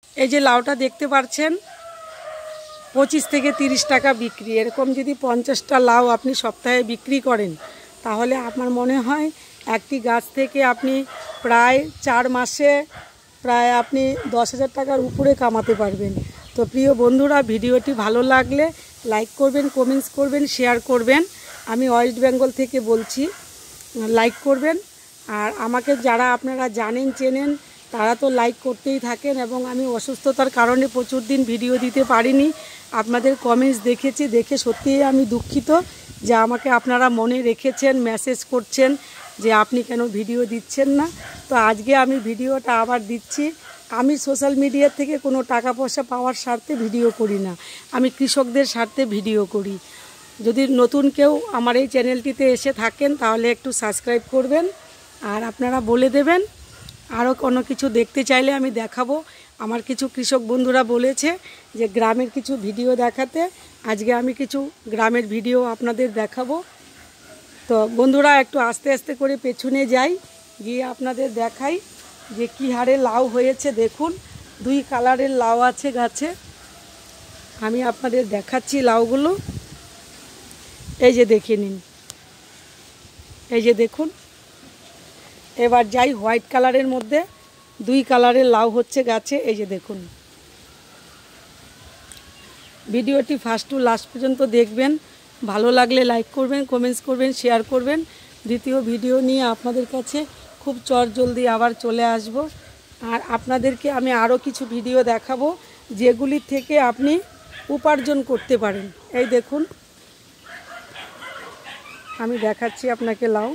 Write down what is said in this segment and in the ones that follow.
এই যে লাউটা দেখতে পাচ্ছেন 25 থেকে 30 টাকা বিক্রি। এরকম যদি 50টা লাউ আপনি সপ্তাহে বিক্রি করেন তাহলে আমার মনে হয় একটি গাছ থেকে আপনি প্রায় 4 মাসে প্রায় আপনি 10,000 টাকার উপরে কামাতে পারবেন। তো প্রিয় বন্ধুরা, ভিডিওটি ভালো লাগলে লাইক করবেন, কমেন্টস করবেন, শেয়ার করবেন। আমি ওয়েস্ট বেঙ্গল থেকে বলছি, লাইক করবেন। আর আমাকে যারা আপনারা জানেন চেনেন তারা তো লাইক করতেই থাকেন। এবং আমি অসুস্থতার কারণে প্রচুর দিন ভিডিও দিতে পারিনি। আপনাদের কমেন্টস দেখেছি, দেখে সত্যিই আমি দুঃখিত যে আমাকে আপনারা মনে রেখেছেন, মেসেজ করছেন যে আপনি কেন ভিডিও দিচ্ছেন না। তো আজকে আমি ভিডিওটা আবার দিচ্ছি। আমি সোশ্যাল মিডিয়া থেকে কোনো টাকা পয়সা পাওয়ার স্বার্থে ভিডিও করি না, আমি কৃষকদের স্বার্থে ভিডিও করি। যদি নতুন কেউ আমার এই চ্যানেলটিতে এসে থাকেন তাহলে একটু সাবস্ক্রাইব করবেন। আর আপনারা বলে দেবেন আরও কোনো কিছু দেখতে চাইলে আমি দেখাবো। আমার কিছু কৃষক বন্ধুরা বলেছে যে গ্রামের কিছু ভিডিও দেখাতে, আজকে আমি কিছু গ্রামের ভিডিও আপনাদের দেখাবো। তো বন্ধুরা একটু আস্তে আস্তে করে পেছনে যাই, গিয়ে আপনাদের দেখাই যে কী হারে লাউ হয়েছে। দেখুন 2 কালারের লাউ আছে গাছে। আমি আপনাদের দেখাচ্ছি লাউগুলো। এই যে দেখে নিন, এই যে দেখুন। এবার যাই হোয়াইট কালারের মধ্যে 2 কালারের লাউ হচ্ছে গাছে। এই যে দেখুন। ভিডিওটি ফার্স্ট টু লাস্ট পর্যন্ত দেখবেন। ভালো লাগলে লাইক করবেন, কমেন্টস করবেন, শেয়ার করবেন। দ্বিতীয় ভিডিও নিয়ে আপনাদের কাছে খুব জলদি আবার চলে আসব। আর আপনাদেরকে আমি আরও কিছু ভিডিও দেখাবো যেগুলির থেকে আপনি উপার্জন করতে পারেন। এই দেখুন, আমি দেখাচ্ছি আপনাকে লাউ।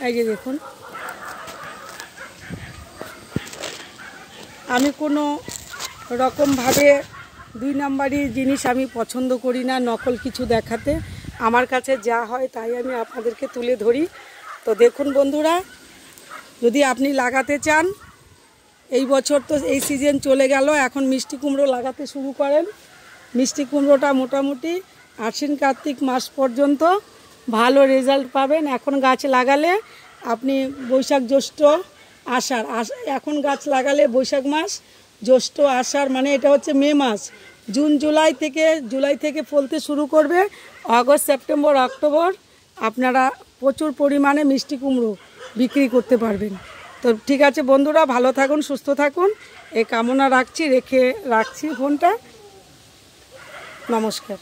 এই যে দেখুন, আমি কোনো রকমভাবে 2 নাম্বারি জিনিস আমি পছন্দ করি না, নকল কিছু দেখাতে। আমার কাছে যা হয় তাই আমি আপনাদেরকে তুলে ধরি। তো দেখুন বন্ধুরা, যদি আপনি লাগাতে চান, এই বছর তো এই সিজন চলে গেল, এখন মিষ্টি কুমড়ো লাগাতে শুরু করেন। মিষ্টি কুমড়োটা মোটামুটি আশ্বিন কার্তিক মাস পর্যন্ত ভালো রেজাল্ট পাবেন। এখন গাছ লাগালে আপনি বৈশাখ জ্যৈষ্ঠ আষাঢ়, এখন গাছ লাগালে বৈশাখ মাস, জ্যৈষ্ঠ আষাঢ়, মানে এটা হচ্ছে মে মাস। জুলাই থেকে ফলতে শুরু করবে। আগস্ট, সেপ্টেম্বর, অক্টোবর আপনারা প্রচুর পরিমাণে মিষ্টি কুমড়ো বিক্রি করতে পারবেন। তো ঠিক আছে বন্ধুরা, ভালো থাকুন, সুস্থ থাকুন, এই কামনা রাখছি। রাখছি ফোনটা। নমস্কার।